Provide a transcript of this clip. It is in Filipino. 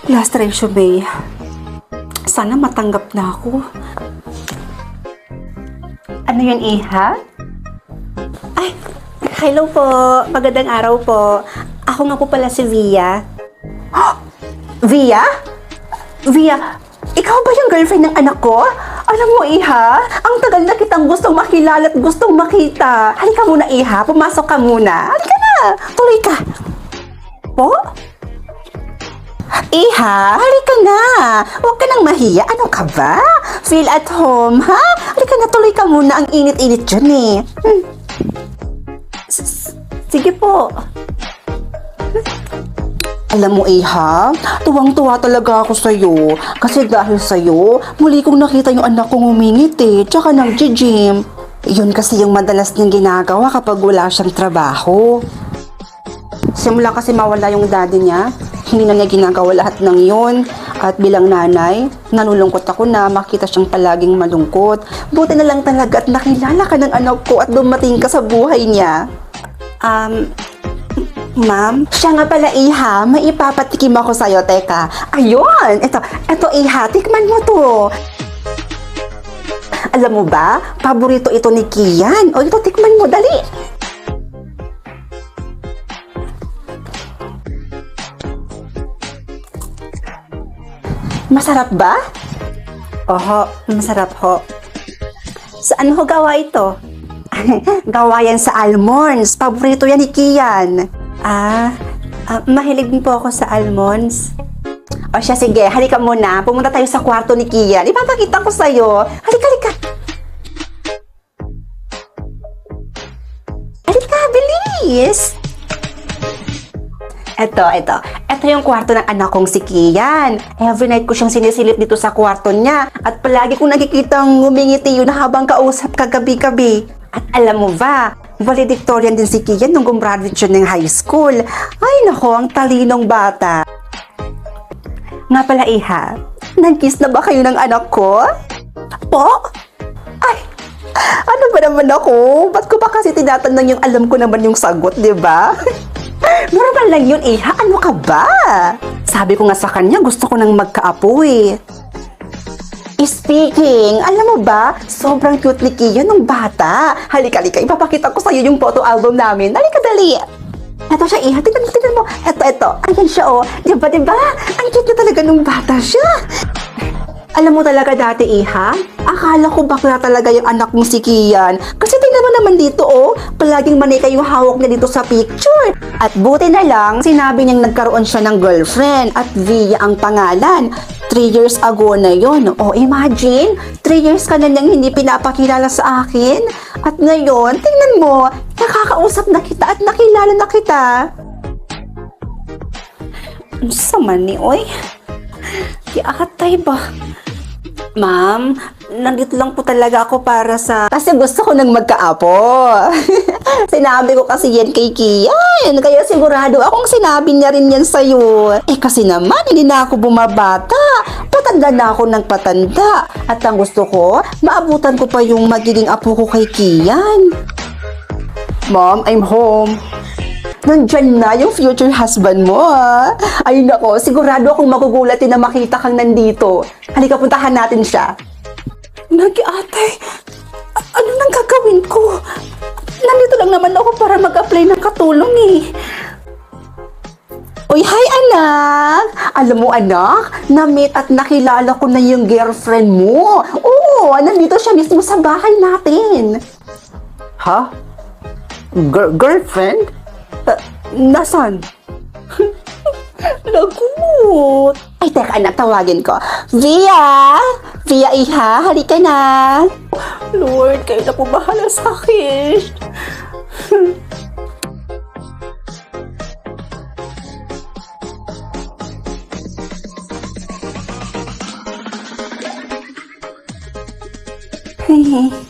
Last resume. Sana matanggap na ako. Ano yun, Iha? Ay, hello po. Magandang araw po. Ako nga po pala si Via. Via? Via, ikaw ba yung girlfriend ng anak ko? Alam mo, Iha, ang tagal na kitang gustong makilala at gustong makita. Halika muna, Iha. Pumasok ka muna. Halika na. Tuloy ka. Po? Iha, halika na. Huwag ka nang mahiya. Ano ka ba? Feel at home, ha? Halika na, tuloy ka muna. Ang init-init dyan eh. Sige po. Alam mo, Iha, tuwang-tuwa talaga ako sa'yo. Kasi dahil sa'yo, muli kong nakita yung anak kong humingit eh. Tsaka nag-gym. Yun kasi yung madalas niyang ginagawa kapag wala siyang trabaho. Simula kasi mawala yung daddy niya, hindi na niya ginagawa lahat ng yun. At bilang nanay, nalulungkot ako na makita siyang palaging malungkot. Buti na lang talaga at nakilala ka ng anak ko at dumating ka sa buhay niya. Ma'am, siya nga pala, Iha, may ipapatikim ako sa'yo. Teka, ayun, ito Iha, tikman mo to. Alam mo ba, paborito ito ni Kian. O ito, tikman mo, dali. Masarap ba? Oho, masarap ho. Saan ho gawa ito? Gawa yan sa almonds. Paborito yan ni Kian. Mahilig din po ako sa almonds. O siya, sige, halika muna. Pumunta tayo sa kwarto ni Kian. Ipapakita ko sa'yo. Halika. Halika, bilis! Ito yung kwarto ng anak kong si Kian. Every night ko siyang sinisilip dito sa kwarto niya. At palagi kong nakikitang ngumingiti yun habang kausap kagabi-gabi. At alam mo ba, valedictorian din si Kian nung gumraduate siya ng high school. Ay nako, ang talinong bata. Nga pala, Iha, nag-kiss na ba kayo ng anak ko? Po? Ay, ano ba naman ako? Ba't ko pa kasi tinatanong yung alam ko naman yung sagot, di ba? Normal lang yun, Iha. Ano ka ba? Sabi ko nga sa kanya, gusto ko nang magkaapo eh. Speaking, alam mo ba, sobrang cute ni Kian nung bata. Halika, ipapakita ko sa'yo yung photo album namin. Halika, dali. Ito siya, Iha. Tignan mo. Ito. Ayan siya, oh. Diba? Ang cute na talaga nung bata siya. Alam mo talaga dati, Iha, akala ko bakla talaga yung anak mong si Kian. Kasi tingnan mo naman dito, oh. Palaging manika yung hawak niya dito sa picture. At buti na lang, sinabi niyang nagkaroon siya ng girlfriend at Via ang pangalan. 3 years ago na yon. O imagine, 3 years ka na niyang hindi pinapakilala sa akin. At ngayon, tingnan mo, nakakausap na kita at nakilala na kita. Ang sama ni Oy. Kiakatay ba? Ma'am, nandito lang po talaga ako para sa... Kasi gusto ko nang magkaapo. Sinabi ko kasi yan kay Kian. Kaya sigurado akong sinabi niya rin yan sa'yo. Kasi naman, hindi na ako bumabata. Patanda na ako ng patanda. At ang gusto ko, maabutan ko pa yung magiging apo ko kay Kian. Mom, I'm home. Nandyan na yung future husband mo, ha? Ay nako, sigurado akong magugulatin na makita kang nandito. Halika, puntahan natin siya. Ate, ano nang gagawin ko? Nandito lang naman ako para mag-apply ng katulong eh. Uy, hi anak! Alam mo anak, na-meet at nakilala ko na yung girlfriend mo. Oo, nandito siya mismo sa bahay natin. Ha? Girlfriend? Nasaan? Lagot. Ay, teka anak, tawagin ko. Via, Iha, halika na. Lord, kayo na po bahala sa akin. Hehe.